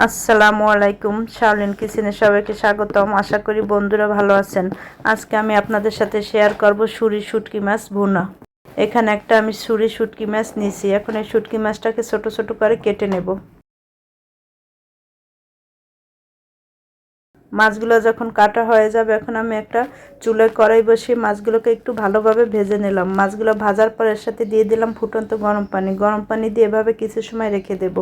আসসালামু আলাইকুম, শাওলিন কিচেনে সবাইকে স্বাগতম। আশা করি বন্ধুরা ভালো আছেন। আজকে আমি আপনাদের সাথে শেয়ার করব ছুরি শুটকি মাছ ভুনা। এখানে একটা আমি ছুরি শুটকি মাছ নিয়েছি। এখন এই শুটকি মাছটাকে ছোট ছোট করে কেটে নেব। মাছগুলো যখন কাটা হয়ে যাবে, এখন আমি একটা চুলায় কড়াই বসিয়ে মাছগুলোকে একটু ভালোভাবে ভেজে নিলাম। মাছগুলো ভাজার পর এর সাথে দিয়ে দিলাম ফুটন্ত গরম পানি। গরম পানি দিয়ে এভাবে কিছু সময় রেখে দেব।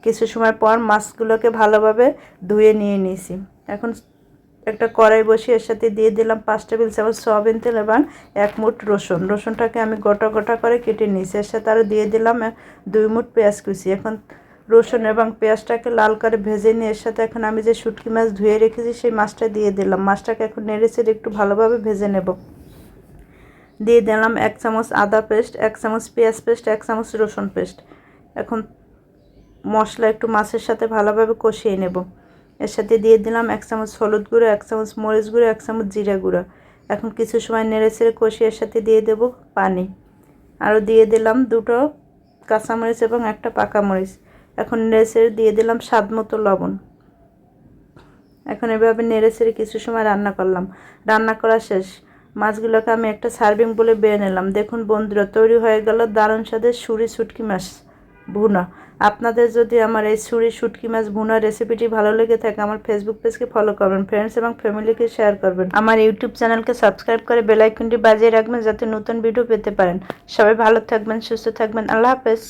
কিছু সময় পর মাছগুলোকে ভালোভাবে ধুয়ে নিয়ে নিয়েছি। এখন একটা কড়াই বসিয়ে এর সাথে দিয়ে দিলাম 5 টেবিল চামচ সয়াবিন তেল এবং 1 মুঠ রসুন। রসুনটাকে আমি গোটা গোটা করে কেটে নিয়েছি। এর সাথে আরও দিয়ে দিলাম 2 মুঠ পেঁয়াজ কুচি। এখন রসুন এবং পেঁয়াজটাকে লাল করে ভেজে নিয়ে এর সাথে এখন আমি যে শুটকি মাছ ধুয়ে রেখেছি সেই মাছটা দিয়ে দিলাম। মাছটাকে এখন নেড়েচেড়ে একটু ভালোভাবে ভেজে নেব। দিয়ে দিলাম 1 চামচ আদা পেস্ট, 1 চামচ পেঁয়াজ পেস্ট, 1 চামচ রসুন পেস্ট। এখন মশলা একটু মাছের সাথে ভালোভাবে কষিয়ে নেব। এর সাথে দিয়ে দিলাম 1 চামচ হলুদ গুঁড়ো, 1 চামচ মরিচ গুঁড়ো, 1 চামচ জিরা গুঁড়ো। এখন কিছু সময় নেড়েচেড়ে কষিয়ে এর সাথে দিয়ে দেব পানি। আরও দিয়ে দিলাম 2টো কাঁচামরিচ এবং একটা পাকা মরিচ। এখন নেড়েচেড়ে দিয়ে দিলাম স্বাদ মতো লবণ। এখন এভাবে নেড়েচেড়ে কিছু সময় রান্না করলাম। রান্না করা শেষ। মাছগুলোকে আমি একটা সার্ভিং বলে বেড়ে নিলাম। দেখুন বন্ধুরা, তৈরি হয়ে গেল দারুণ স্বাদের ছুরি শুটকি মাছ ভুনা। আপনাদের যদি আমার এই ছুরি শুটকি মাছ ভুনা রেসিপিটি ভালো লেগে থাকে, আমার ফেসবুক পেজকে ফলো করবেন, ফ্রেন্ডস এবং ফ্যামিলিকে শেয়ার করবেন। আমার ইউটিউব চ্যানেলকে সাবস্ক্রাইব করে বেল আইকনটি বাজিয়ে রাখবেন যাতে নতুন ভিডিও পেতে পারেন। সবাই ভালো থাকবেন, সুস্থ থাকবেন। আল্লাহ হাফেজ।